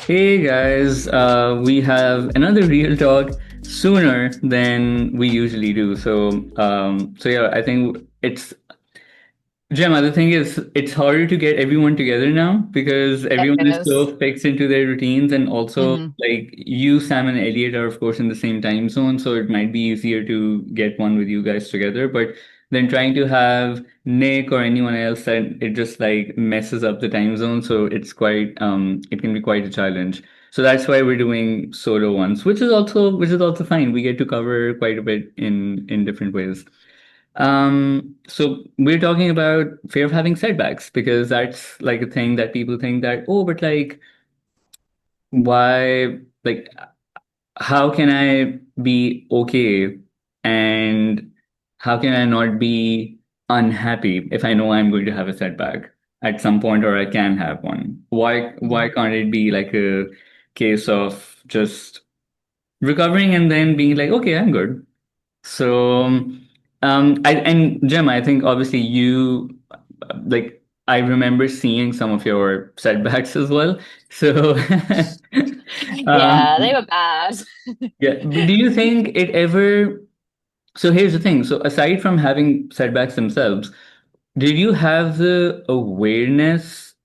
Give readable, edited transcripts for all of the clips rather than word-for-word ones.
Hey guys, we have another real talk sooner than we usually do. So yeah, I think it's Gemma. The thing is, it's harder to get everyone together now because It everyone is is. so fixed into their routines, and also Hmm. like you, Sam, and Elliot are of course in the same time zone, so it might be easier to get one with you guys together. But then trying to have Nick or anyone else, and it just like messes up the time zone, so it can be quite a challenge. So that's why we're doing solo ones, which is also fine. We get to cover quite a bit in different ways. So we're talking about fear of having setbacks because that's like a thing that people think that, oh, but like, why, like, how can I be okay and how can I not be unhappy if I know I'm going to have a setback at some point or I can have one? Why Hmm. can't it be like a case of just recovering and then being like, okay, I'm good. So, and Gemma, I think obviously like, I remember seeing some of your setbacks as well. So, Yeah, they um, were bad. yeah, but do you think it ever? So here's the thing. So aside from having setbacks themselves, did you have the awareness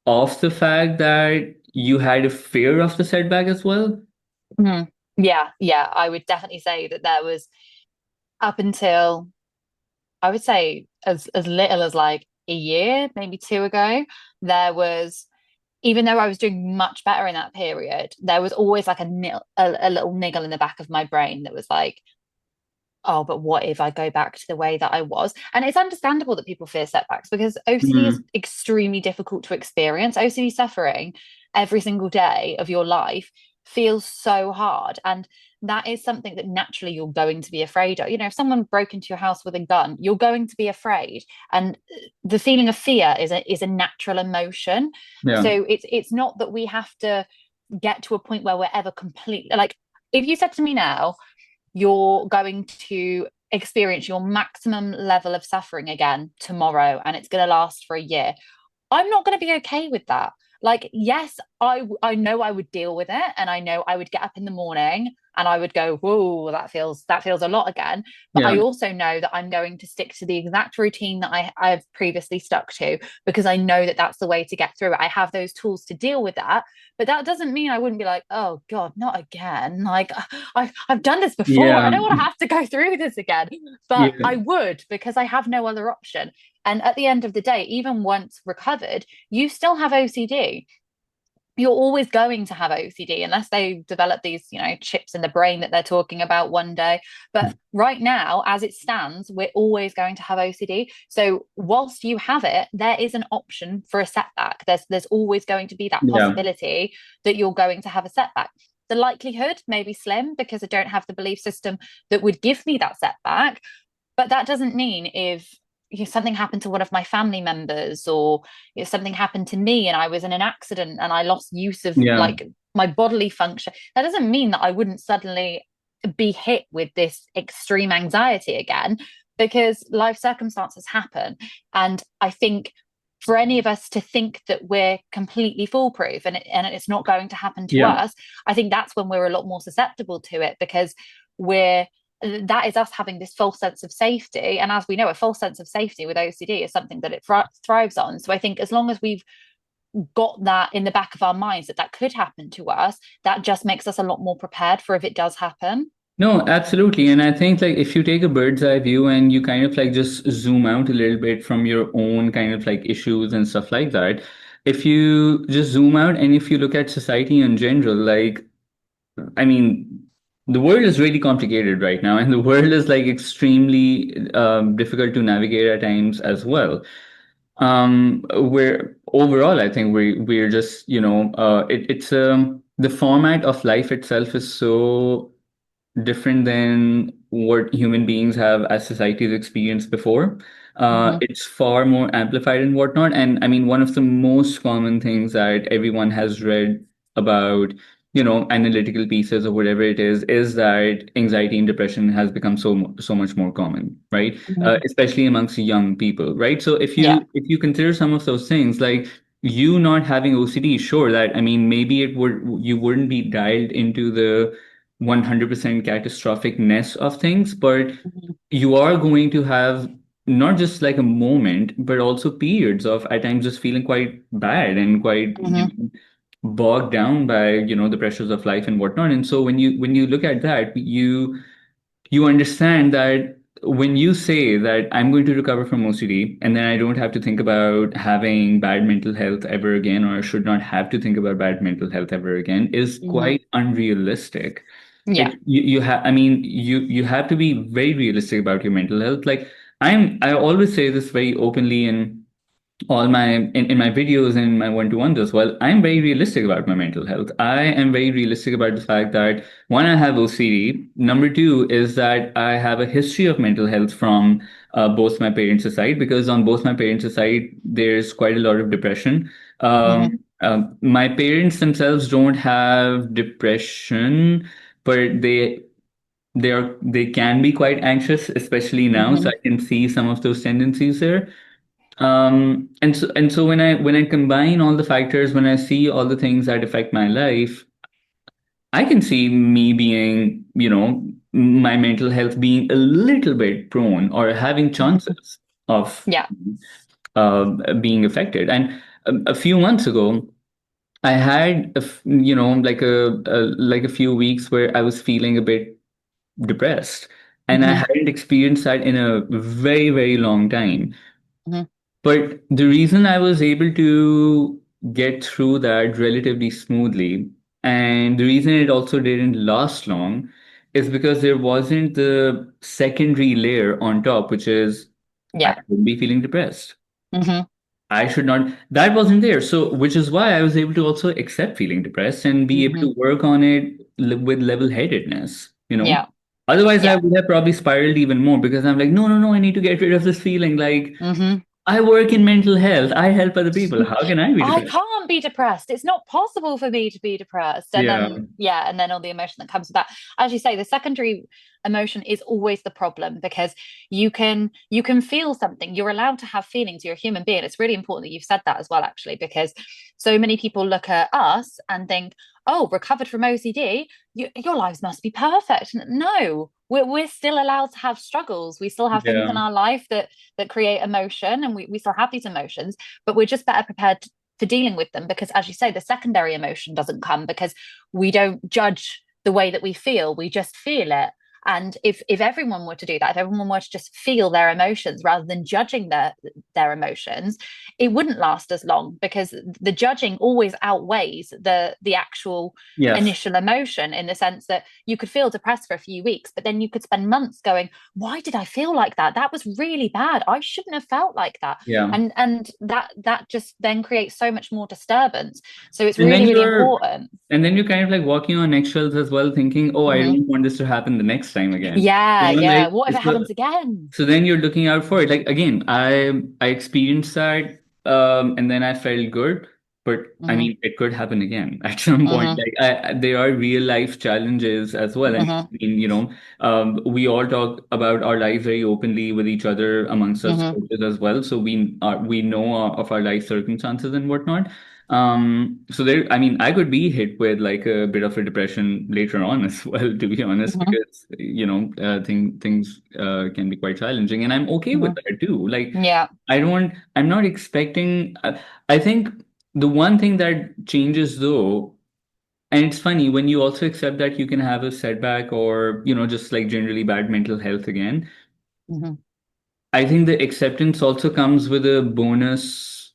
of the fact that you had a fear of the setback as well? Mhm. Yeah, I would definitely say that there was up until I would say as little as like a year, maybe two ago, there was even though I was doing much better in that period, there was always like a little niggle in the back of my brain that was like, oh, but what if I go back to the way that I was? And it's understandable that people fear setbacks because OCD is Mm, extremely difficult to experience. OCD suffering every single day of your life feels so hard. And that is something that naturally you're going to be afraid of. You know, if someone broke into your house with a gun, you're going to be afraid. And the feeling of fear is a natural emotion. yeah, So it's not that we have to get to a point where we're ever completely like if you said to me now, you're going to experience your maximum level of suffering again tomorrow and it's going to last for a year. I'm not going to be okay with that. Like, yes, I know I would deal with it, and I know I would get up in the morning and I would go, "Whoa, that feels a lot again." But yeah, I also know that I'm going to stick to the exact routine that I've previously stuck to because I know that that's the way to get through it. I have those tools to deal with that, but that doesn't mean I wouldn't be like, "Oh God, not again!" Like I've done this before. I yeah, don't want to have to go through this again, but yeah, I would because I have no other option. And at the end of the day, even once recovered, you still have OCD. You're always going to have OCD unless they develop these, chips in the brain that they're talking about one day. But right now, as it stands, we're always going to have OCD. So whilst you have it, there is an option for a setback. There's always going to be that yeah, possibility that you're going to have a setback. The likelihood may be slim because I don't have the belief system that would give me that setback. But that doesn't mean if something happened to one of my family members or if something happened to me and I was in an accident and I lost use of yeah. like my bodily function, that doesn't mean that I wouldn't suddenly be hit with this extreme anxiety again because life circumstances happen. And I think for any of us to think that we're completely foolproof and it's not going to happen to Yeah. us, I think that's when we're a lot more susceptible to it because we're that is us having this false sense of safety. And as we know, a false sense of safety with OCD is something that it thrives on. So I think as long as we've got that in the back of our minds that that could happen to us, that just makes us a lot more prepared for if it does happen. No, absolutely. And I think like if you take a bird's eye view and you kind of like just zoom out a little bit from your own kind of like issues and stuff like that, if you just zoom out and if you look at society in general, like, I mean, the world is really complicated right now, and the world is like extremely difficult to navigate at times as well. Where overall, I think we're just, it's the format of life itself is so different than what human beings have as societies experienced before. Mm-hmm. It's far more amplified and whatnot. And I mean, one of the most common things that everyone has read about, analytical pieces or whatever it is that anxiety and depression has become so much more common, right? Mm-hmm. Especially amongst young people, right? So if Yeah. you consider some of those things, like you not having OCD, sure, that I mean maybe it would you wouldn't be dialed into the 100% catastrophicness of things, but Mhm. you are going to have not just like a moment, but also periods of at times just feeling quite bad and quite, Mhm. bogged down by, the pressures of life and whatnot. And so when you look at that, you understand that when you say that I'm going to recover from OCD and then I don't have to think about having bad mental health ever again, or should not have to think about bad mental health ever again, is Mhm. quite unrealistic. Yeah. You have, I mean, you have to be very realistic about your mental health. Like I always say this very openly all my in my videos and in my one-to-ones as well. I'm very realistic about my mental health. I am very realistic about the fact that one, I have OCD. Number two is that I have a history of mental health from both my parents' side, because on both my parents' side there's quite a lot of depression. Mhm. My parents themselves don't have depression, but they can be quite anxious, especially now. So Mhm. I can see some of those tendencies there. And so when I combine all the factors, when I see all the things that affect my life, I can see me being, my mental health being a little bit prone or having Mhm. chances of Yeah. being affected. And a few months ago, I had like a few weeks where I was feeling a bit depressed, and I Mhm. hadn't experienced that in a very, very long time. Mhm. But the reason I was able to get through that relatively smoothly, and the reason it also didn't last long, is because there wasn't the secondary layer on top, which is I Yeah. should be feeling depressed. Mhm. I should not, that wasn't there. So, which is why I was able to also accept feeling depressed and be able to Mhm. work on it with level-headedness. Yeah. Otherwise, I Yeah. would have probably spiraled even more because I'm like, no, no, no, I need to get rid of this feeling. Like, Mhm. I work in mental health. I help other people. How can I be I depressed? can't be depressed. It's not possible for me to be depressed. And Yeah. then, yeah, and then all the emotion that comes with that. As you say, the secondary emotion is always the problem because you can feel something. You're allowed to have feelings. You're a human being. It's really important that you've said that as well, actually, because so many people look at us and think, oh, recovered from OCD, your lives must be perfect. No, we're still allowed to have struggles. We still have things Yeah. in our life that create emotion, and we still have these emotions, but we're just better prepared for dealing with them because, as you say, the secondary emotion doesn't come because we don't judge the way that we feel, we just feel it. And if everyone were to do that, if everyone were to just feel their emotions rather than judging their emotions, it wouldn't last as long because the judging always outweighs the actual Yes. initial emotion, in the sense that you could feel depressed for a few weeks, but then you could spend months going, why did I feel like that? That was really bad. I shouldn't have felt like that. Yeah. And that just then creates so much more disturbance. So it's And then really, really you're important. and then you're kind of like walking on eggshells as well, thinking, oh, I Mhm. don't want this to happen the next time again. Yeah, yeah. Like What if it so, happens again? so then you're looking out for it. Like again, I experienced that, and then I felt good. But I Hmm. mean, it could happen again at some point. Hmm. Like there are real life challenges as well. And Hmm. I mean, we all talk about our lives very openly with each other amongst us Hmm. coaches as well. So we know of our life circumstances and whatnot. So there, I mean, I could be hit with like a bit of a depression later on as well, to be honest, Hmm. because things can be quite challenging, and I'm okay with Hmm. that too. Like, Yeah. I'm not expecting. I think the one thing that changes though, and it's funny when you also accept that you can have a setback or just like generally bad mental health again. Hmm. I think the acceptance also comes with a bonus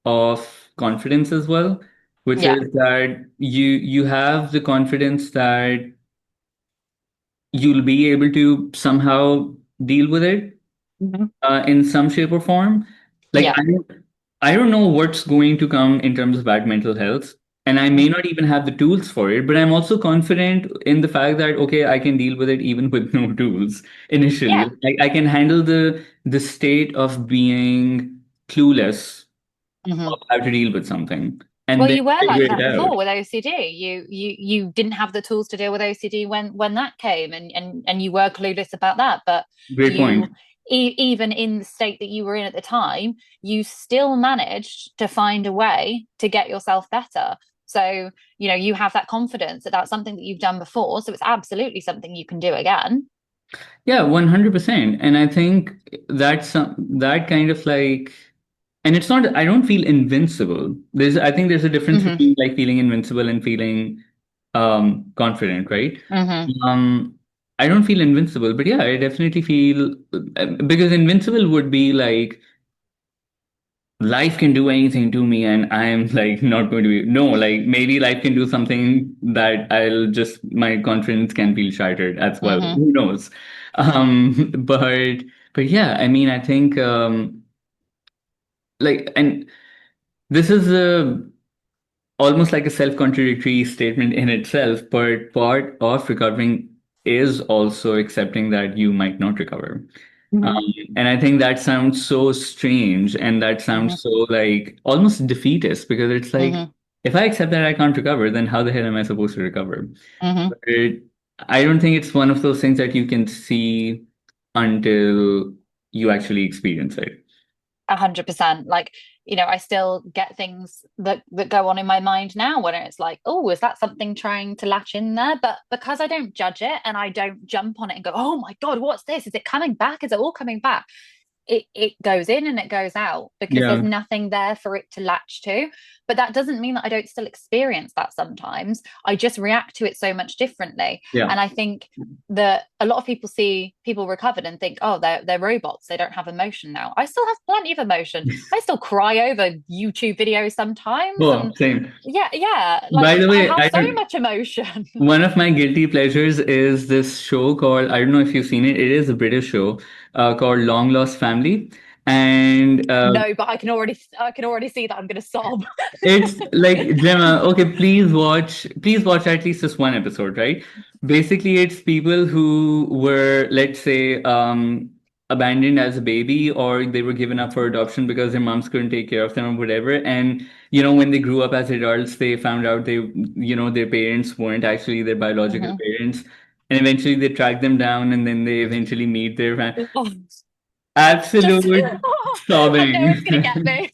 of confidence as well, which Yeah. is that you have the confidence that you'll be able to somehow deal with it Hmm. in some shape or form. Like Yeah. I don't know what's going to come in terms of bad mental health, and I may Hmm. not even have the tools for it, but I'm also confident in the fact that okay, I can deal with it even with no tools initially. Yeah. Like I can handle the state of being clueless Hmm. of how to deal with something and Well, then you were figure like it that out. before with OCD. You didn't have the tools to deal with OCD when that came, and you were clueless about that. But Great you point. even in the state that you were in at the time, you still managed to find a way to get yourself better. So, you have that confidence that that's something that you've done before. So it's absolutely something you can do again. Yeah, 100%. And I think that kind of like, and it's not, I don't feel invincible. I think there's a difference Hmm. between like feeling invincible and feeling confident, right? Hmm. Um, I don't feel invincible, but yeah, I definitely feel because invincible would be like life can do anything to me and I'm like not going to be no, like maybe life can do something that I'll just my confidence can feel shattered as well. Hmm. Who knows? But yeah, I mean I think and this is a almost like a self-contradictory statement in itself, but part of recovering is also accepting that you might not recover. Um, Hmm. and I think that sounds so strange and that Hmm. sounds so like almost defeatist because it's like, Hmm. if I accept that I can't recover, then how the hell am I supposed to recover? Hmm. But I don't think it's one of those things that you can see until you actually experience it. 100%. Like, I still get things that go on in my mind now when it's like, oh, is that something trying to latch in there? But because I don't judge it and I don't jump on it and go, oh my God, what's this? Is it coming back? Is it all coming back? It goes in and it goes out because there's Yeah. nothing there for it to latch to. But that doesn't mean that I don't still experience that sometimes. I just react to it so much differently. Yeah. And I think that a lot of people see people recovered and think, oh, they're robots. They don't have emotion now. I still have plenty of emotion. I still cry over YouTube videos sometimes. Oh, And same. yeah, yeah, like By the I way, have I so don't. much emotion. One of my guilty pleasures is this show called, I don't know if you've seen it. It is a British show called Long Lost Family. And No, but I can already see that I'm gonna sob. it's like, Gemma, okay, please watch at least this one episode, right? Basically, it's people who were, let's say, abandoned as a baby or they were given up for adoption because their moms couldn't take care of them or whatever. And, when they grew up as adults, they found out their parents weren't actually their biological Mhm. parents. And eventually they track them down and then they eventually meet their Oh, just absolute I know sobbing. it's gonna get me.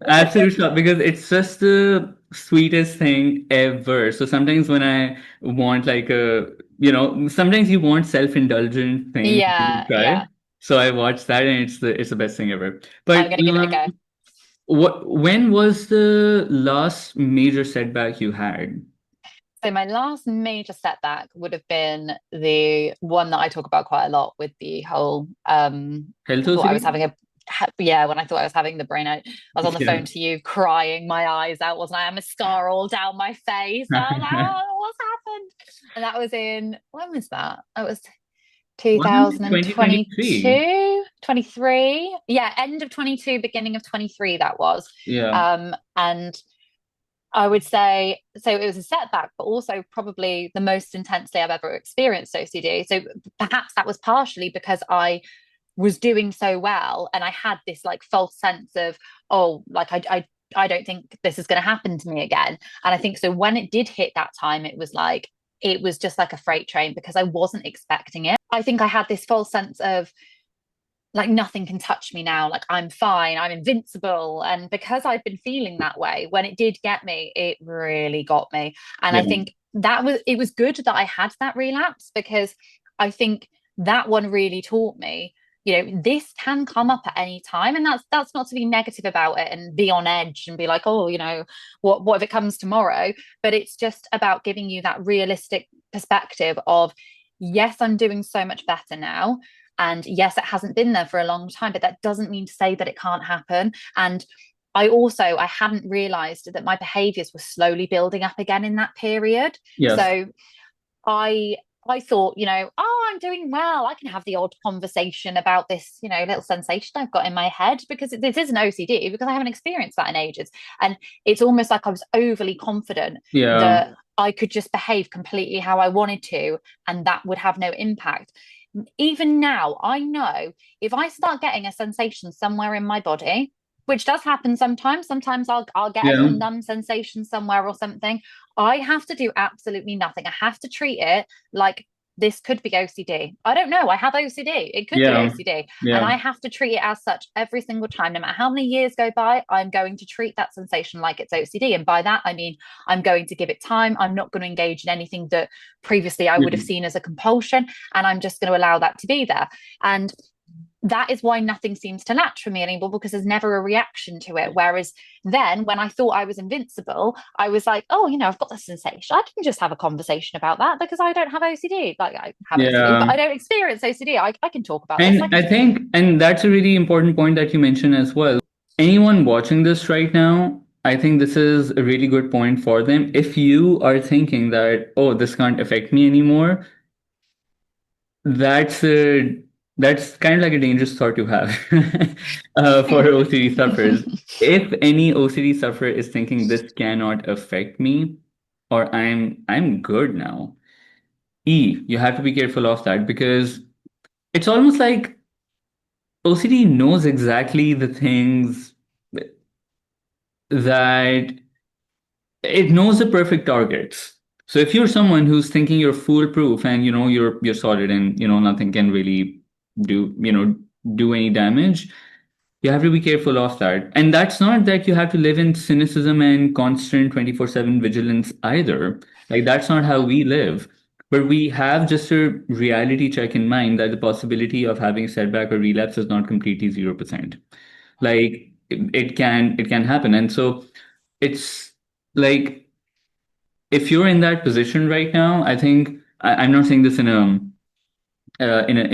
Absolute shock because it's just the sweetest thing ever. So sometimes when I want like sometimes you want self-indulgent things to Yeah, try. yeah. So I watched that and it's the best thing ever. I'm But gonna give it a go. when was the last major setback you had? So my last major setback would have been the one that I talk about quite a lot with the whole Health I thought I was OCD? having a yeah, when I thought I was having the brain out, I was on the Yeah. phone to you crying my eyes out, wasn't I? I had mascara all down my face. I was like, oh, what's happened? And that was in when was that? That was Wasn't it 2023? 2022, 23. Yeah, end of 22, beginning of 23 that was. Yeah. And I would say so it was a setback, but also probably the most intensely I've ever experienced OCD. So perhaps that was partially because I was doing so well and I had this like false sense of, oh, like I don't think this is going to happen to me again. And I think so when it did hit that time, it was just like a freight train because I wasn't expecting it. I think I had this false sense of like nothing can touch me now, like I'm fine, I'm invincible. And because I'd been feeling that way, when it did get me, it really got me. And I Yeah. think it was good that I had that relapse because I think that one really taught me, this can come up at any time. And that's not to be negative about it and be on edge and be like, oh, what if it comes tomorrow? But it's just about giving you that realistic perspective of, yes, I'm doing so much better now, and yes, it hasn't been there for a long time, but that doesn't mean to say that it can't happen. And I hadn't realized that my behaviors were slowly building up again in that period. Yes. So I I thought, oh, I'm doing well. I can have the odd conversation about this, little sensation I've got in my head because this is an OCD because I haven't experienced that in ages. And it's almost like I was overly confident Yeah. that I could just behave completely how I wanted to, and that would have no impact. Even now, I know if I start getting a sensation somewhere in my body, which does happen sometimes, I'll get a Yeah. little numb sensation somewhere or something. I have to do absolutely nothing. I have to treat it like this could be OCD. I don't know. I have OCD. It could be Yeah. OCD. And Yeah. I have to treat it as such every single time. No matter how many years go by, I'm going to treat that sensation like it's OCD. And by that, I mean, I'm going to give it time. I'm not going to engage in anything that previously I would have Yeah. seen as a compulsion. And I'm just going to allow that to be there. And that is why nothing seems to latch for me anymore, because there's never a reaction to it. Whereas then when I thought I was invincible, I was like, oh, I've got this sensation. I can just have a conversation about that because I don't have OCD. Like, I have OCD, but Yeah. I don't experience OCD. I can talk about this. I And can I think, and that's a really important point that you mentioned as well. Anyone watching this right now, I think this is a really good point for them. If you are thinking that, oh, this can't affect me anymore, that's a that's kind of like a dangerous thought to have for OCD sufferers. If any OCD sufferer is thinking this cannot affect me, or I'm good now, you have to be careful of that because it's almost like OCD knows exactly the things that it knows the perfect targets. So if you're someone who's thinking you're foolproof and you're solid and nothing can really do any damage, you have to be careful of that. And that's not that you have to live in cynicism and constant 24/7 vigilance either. Like that's not how we live. But we have just a reality check in mind that the possibility of having a setback or relapse is not completely 0%. Like it can happen. And so it's like if you're in that position right now, I think I'm not saying this in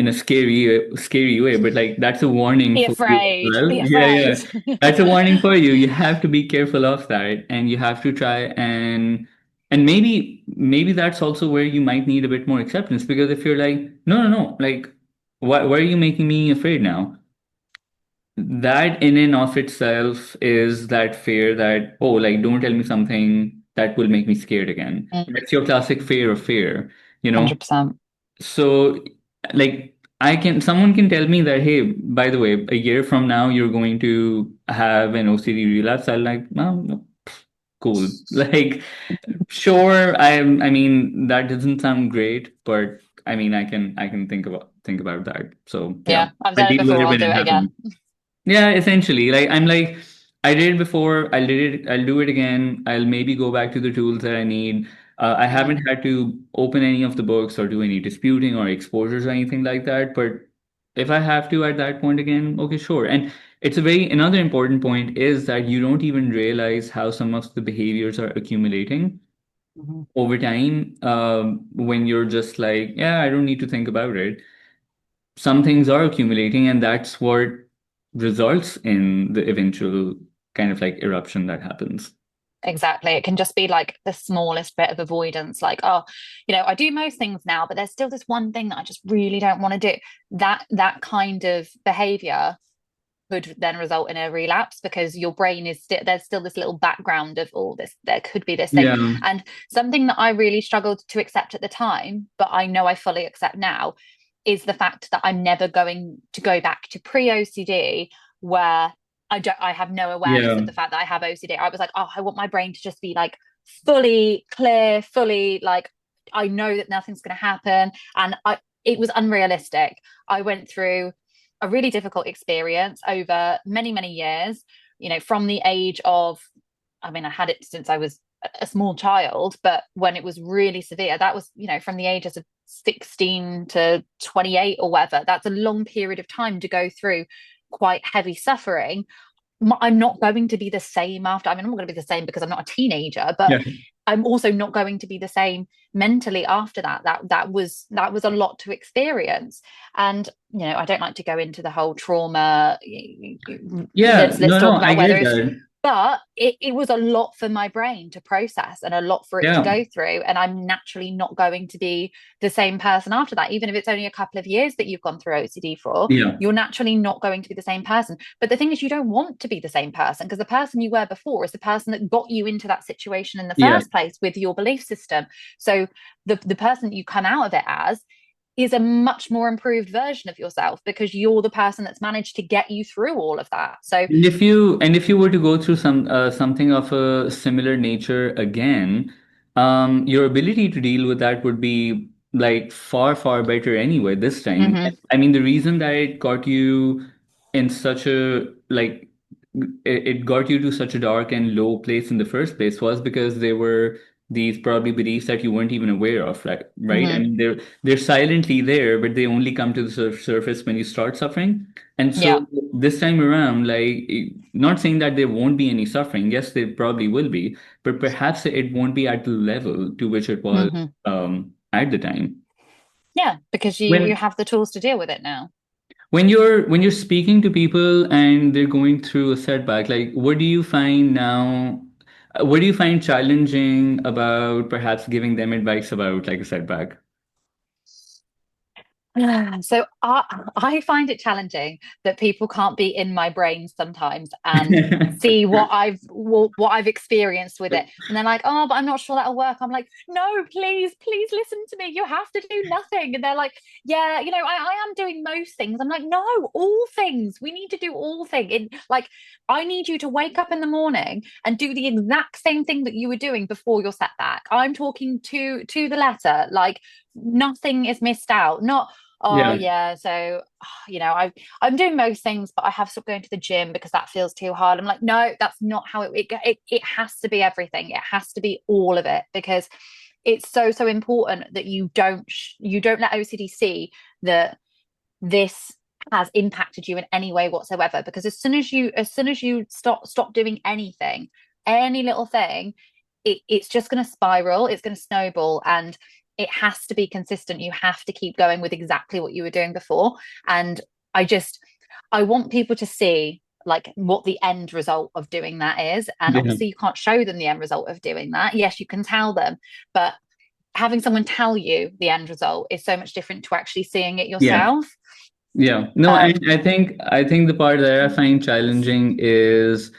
a scary way, but like that's a warning be for you as afraid. well. Be Yeah, afraid. yeah. That's a warning for you. You have to be careful of that, and you have to try and maybe that's also where you might need a bit more acceptance because if you're like, no, no, no, like why are you making me afraid now? That in and of itself is that fear that, oh, like don't tell me something that will make me scared again. That's your classic fear of fear, you know? 100%. So, like, someone can tell me that, hey, by the way, a year from now, you're going to have an OCD relapse. I'll like, well, no, cool. Like, sure, I mean, that doesn't sound great, but I mean, I can think about that. So, yeah, Yeah, I've I'll done it deal with before. it I'll when do it it happens. again. Yeah, essentially. Like I'm like, I did it before, I'll do it again. I'll maybe go back to the tools that I need. I haven't Mm. had to open any of the books or do any disputing or exposures or anything like that. But if I have to at that point again, okay, sure. And it's another important point is that you don't even realize how some of the behaviors are accumulating Mhm. over time when you're just like, yeah, I don't need to think about it. Some things are accumulating, and that's what results in the eventual kind of like eruption that happens. Exactly. It can just be like the smallest bit of avoidance, like, oh, I do most things now, but there's still this one thing that I just really don't want to do. That kind of behavior could then result in a relapse because your brain is still there's still this little background of all this, there could be this thing. Yeah, And something that I really struggled to accept at the time, but I know I fully accept now, is the fact that I'm never going to go back to pre-OCD where I have no awareness yeah, of the fact that I have OCD. I was like, oh, I want my brain to just be like fully clear, fully like I know that nothing's going to happen. And it was unrealistic. I went through a really difficult experience over many, many years, from the age of, I mean, I had it since I was a small child, but when it was really severe, that was, from the ages of 16 to 28 or whatever. That's a long period of time to go through quite heavy suffering. I'm not going to be the same after. I mean, I'm not going to be the same because I'm not a teenager, but yeah, I'm also not going to be the same mentally after that. That was a lot to experience. And I don't like to go into the whole trauma. yeah. Let's No, no, talk I about whether get it's, that. but it was a lot for my brain to process and a lot for it to Yeah, go through. And I'm naturally not going to be the same person after that. Even if it's only a couple of years that you've gone through OCD for, yeah, you're naturally not going to be the same person. But the thing is, you don't want to be the same person because the person you were before is the person that got you into that situation in the yeah. first place with your belief system. So the person that you come out of it as is a much more improved version of yourself because you're the person that's managed to get you through all of that. So And if you were to go through something of a similar nature again, your ability to deal with that would be like far, far better anyway this time. Hmm. I mean, the reason that it got you in such a like it got you to such a dark and low place in the first place was because there were these probably beliefs that you weren't even aware of, right? I Hmm. mean, they're silently there, but they only come to the surface when you start suffering. And Yeah. so this time around, like, not saying that there won't be any suffering. Yes, there probably will be, but perhaps it won't be at the level to which it was Hmm. at the time. Yeah, because you When have the tools to deal with it now. when you're speaking to people and they're going through a setback, like what do you find now? What do you find challenging about perhaps giving them advice about like a setback? So I find it challenging that people can't be in my brain sometimes and see what I've experienced with it. And they're like, "Oh, but I'm not sure that'll work." I'm like, "No, please listen to me. You have to do nothing." And they're like, "Yeah, I am doing most things." I'm like, "No, all things. We need to do all things. Like, I need you to wake up in the morning and do the exact same thing that you were doing before your setback. I'm talking to the letter. Like, nothing is missed out. Not." Oh Yeah, yeah, so I'm doing most things, but I have stopped going to the gym because that feels too hard. I'm like, no, that's not how it has to be everything. It has to be all of it because it's so important that you don't let OCD see that this has impacted you in any way whatsoever. Because as soon as you stop doing anything, any little thing, it's just going to spiral. It's going to snowball, and it has to be consistent. You have to keep going with exactly what you were doing before. And I just I want people to see like what the end result of doing that is. And yeah, obviously you can't show them the end result of doing that. Yes, you can tell them, but having someone tell you the end result is so much different to actually seeing it yeah, yourself. yeah. No, and Um, I think the part that I find challenging is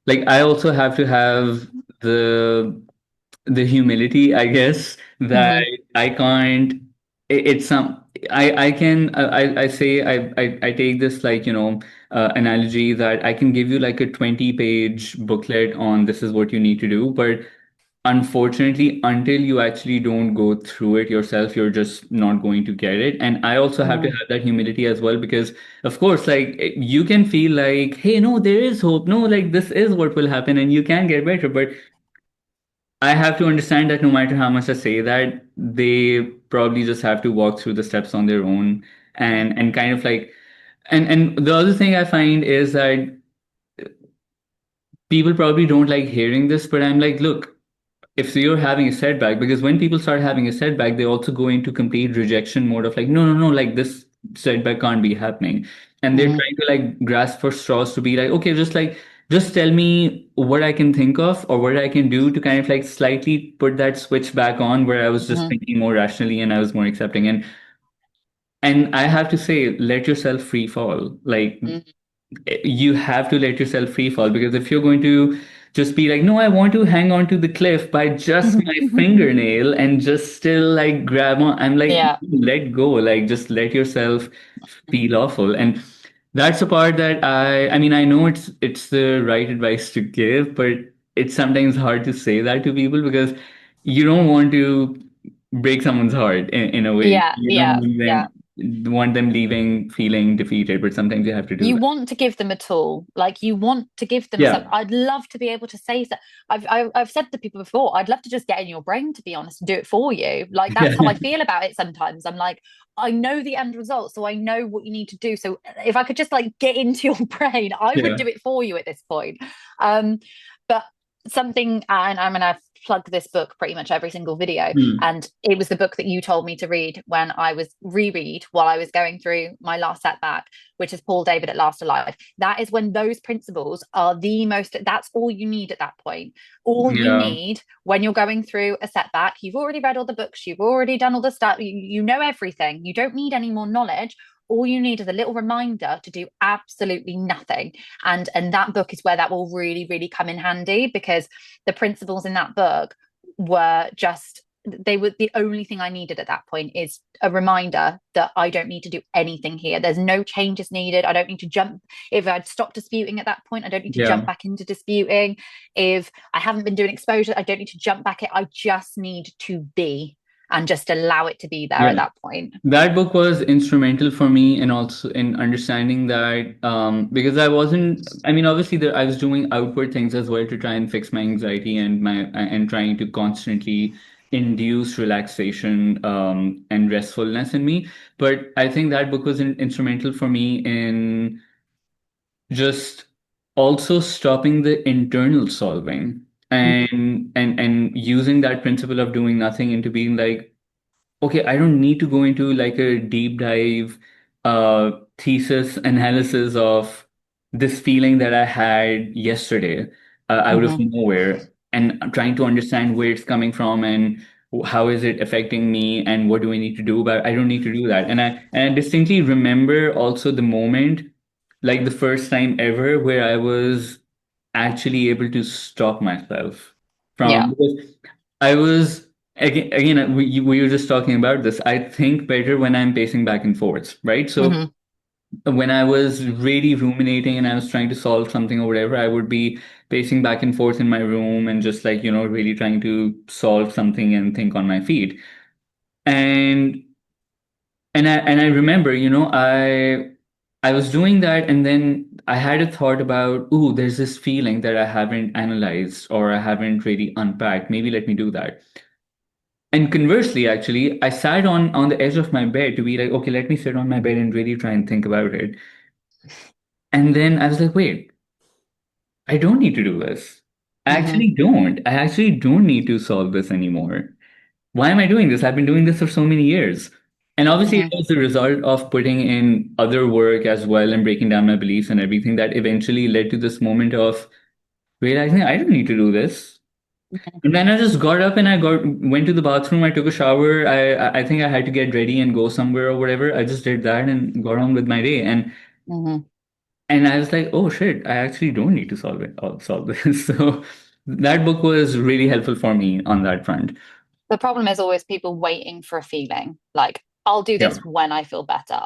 like I also have to have the the humility, I guess, that mhm, I can't. It's some. I can. I say I take this like analogy that I can give you like a 20-page booklet on this is what you need to do, but unfortunately, until you actually don't go through it yourself, you're just not going to get it. And I also have to mhm, have that humility as well because, of course, like you can feel like, hey, no, there is hope. No, like this is what will happen, and you can get better, but I have to understand that no matter how much I say that, they probably just have to walk through the steps on their own and kind of like and the other thing I find is that people probably don't like hearing this, but I'm like, look, if you're having a setback, because when people start having a setback, they also go into complete rejection mode of like, no, no, no, like this setback can't be happening. And they're mhm, trying to like grasp for straws to be like, okay, just tell me what I can think of or what I can do to kind of like slightly put that switch back on where I was just mhm, thinking more rationally and I was more accepting. And I have to say, let yourself free fall. Like mhm, you have to let yourself free fall because if you're going to just be like, no, I want to hang on to the cliff by just my mhm. fingernail and just still like grab on, I'm like, Yeah. let go, like just let yourself feel awful. And that's the part that I mean, I know it's the right advice to give, but it's sometimes hard to say that to people because you don't want to break someone's heart in a way. Yeah, You don't yeah, yeah. want them leaving feeling defeated, but sometimes you have to do You that. want to give them a tool, like you want to give them some. Yeah. I'd love to be able to say that. I've said to people before, I'd love to just get in your brain, to be honest, and do it for you. Like that's Yeah. how I feel about it sometimes. I'm like, I know the end result, so I know what you need to do. So if I could just like get into your brain, I would Yeah. do it for you at this point. Um, but something, and I mean, I've plugged this book pretty much every single video, Hmm. and it was the book that you told me to read when I was reread while I was going through my last setback, which is Paul David at Last Alive. That is when those principles are the most, that's all you need at that point. All you Yeah. need when you're going through a setback, you've already read all the books, you've already done all the stuff, you know everything. You don't need any more knowledge. All you need is a little reminder to do absolutely nothing. And that book is where that will really come in handy because the principles in that book were just they were the only thing I needed at that point is a reminder that I don't need to do anything here. There's no changes needed. I don't need to jump. If I'd stopped disputing at that point, I don't need to jump Yeah. back into disputing. If I haven't been doing exposure, I don't need to jump back in. I just need to be. and just allow it to be there at Yeah. that point. That book was instrumental for me and also in understanding that because I wasn't, I mean, obviously I was doing outward things as well to try and fix my anxiety and trying to constantly induce relaxation and restfulness in me. But I think that book was instrumental for me in just also stopping the internal solving and using that principle of doing nothing into being like, okay, I don't need to go into like a deep dive thesis analysis of this feeling that I had yesterday out of Mm-hmm. nowhere and I'm trying to understand where it's coming from and how is it affecting me and what do I need to do about it. I don't need to do that. And I distinctly remember also the moment, like the first time ever where I was actually able to stop myself Yeah. from because I was again we were just talking about this. I think better when I'm pacing back and forth, right? So Mm-hmm. when I was really ruminating and I was trying to solve something or whatever, I would be pacing back and forth in my room and just like, really trying to solve something and think on my feet. And and I remember, I was doing that and then I had a thought about, ooh, there's this feeling that I haven't analyzed or I haven't really unpacked. Maybe let me do that. And conversely, actually, I sat on the edge of my bed to be like, okay, let me sit on my bed and really try and think about it. And then I was like, wait, I don't need to do this. I Mm-hmm. actually don't. I actually don't need to solve this anymore. Why am I doing this? I've been doing this for so many years. And obviously, it Mm-hmm. was the result of putting in other work as well and breaking down my beliefs and everything that eventually led to this moment of realizing I don't need to do this. And then I just got up and went to the bathroom. I took a shower. I think I had to get ready and go somewhere or whatever. I just did that and got on with my day. Mm-hmm. And I was like, oh shit, I actually don't need to solve this. So that book was really helpful for me on that front. The problem is always people waiting for a feeling. Like, I'll do Yeah. this when I feel better.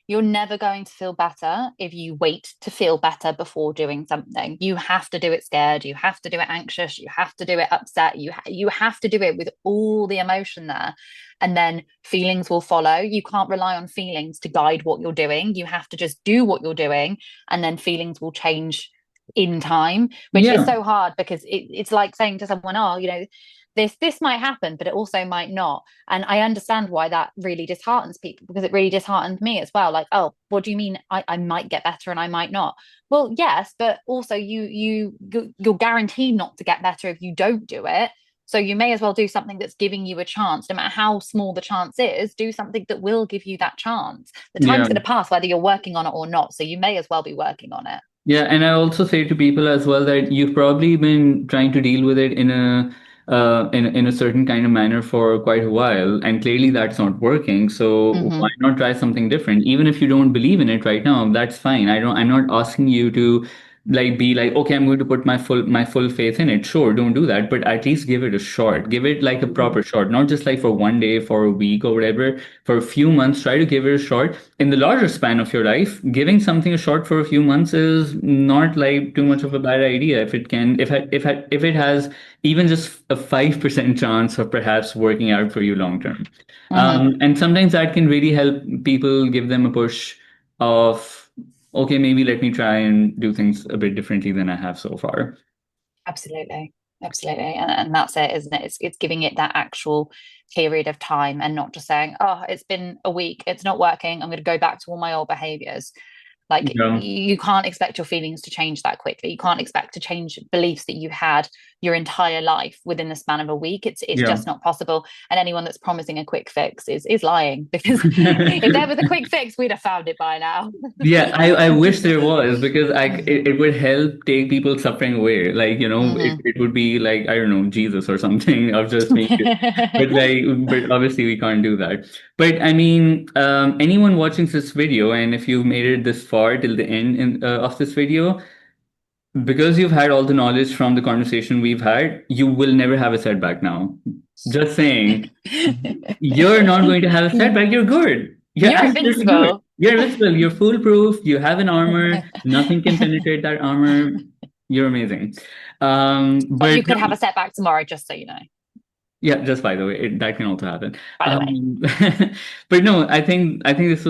You're never going to feel better if you wait to feel better before doing something. You have to do it scared. You have to do it anxious. You have to do it upset. You have to do it with all the emotion there. And then feelings will follow. You can't rely on feelings to guide what you're doing. You have to just do what you're doing, and then feelings will change in time, which is Yeah. so hard because it's like saying to someone, oh, this might happen, but it also might not. And I understand why that really disheartens people, because it really disheartened me as well. Like, oh, what do you mean I might get better and I might not? Well, yes, but also you're guaranteed not to get better if you don't do it. So you may as well do something that's giving you a chance, no matter how small the chance is. Do something that will give you that chance. The time's Yeah. going to pass whether you're working on it or not. So you may as well be working on it. Yeah, and I also say to people as well that you've probably been trying to deal with it in a certain kind of manner for quite a while, and clearly that's not working. So why Mm-hmm. not try something different? Even if you don't believe in it right now, that's fine. I'm not asking you to like be like, okay, I'm going to put my full faith in it. Sure, don't do that, but at least give it a shot. Give it like a Mm-hmm. proper shot, not just like for one day, for a week or whatever. For a few months, try to give it a shot in the larger span of your life. Giving something a shot for a few months is not like too much of a bad idea if it can if it has even just a 5% chance of perhaps working out for you long term. Mm-hmm. And sometimes that can really help people, give them a push of, okay, maybe let me try and do things a bit differently than I have so far. Absolutely. Absolutely. And that's it, isn't it? It's giving it that actual period of time and not just saying, oh, it's been a week, it's not working, I'm going to go back to all my old behaviors. Like Yeah, you can't expect your feelings to change that quickly. You can't expect to change beliefs that you had your entire life within the span of a week. It's yeah. just not possible. And anyone that's promising a quick fix is lying, because if there was a quick fix, we'd have found it by now. Yeah, I wish there was because it would help take people suffering away. Like, Hmm. it would be like, I don't know, Jesus or something of just being, but obviously we can't do that. But I mean, anyone watching this video, and if you've made it this far till the end of this video, because you've had all the knowledge from the conversation we've had, you will never have a setback now. Just saying, you're not going to have a setback. You're good. You're You're absolutely good. invincible. You're invincible. You're foolproof. You have an armor. Nothing can penetrate that armor. You're amazing. But But you could have a setback tomorrow, just so you know. Yeah, just by the way, that can also happen. by the way. Um, but no, I think this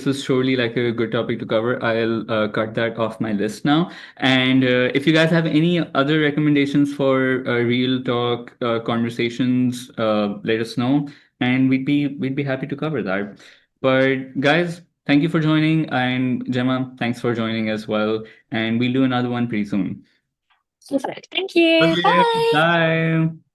was surely like a good topic to cover. I'll cut that off my list now. And if you guys have any other recommendations for real talk conversations, let us know, and we'd be happy to cover that. But guys, thank you for joining, and Gemma, thanks for joining as well. And we'll do another one pretty soon. Perfect. Thank you. Okay, Bye. bye.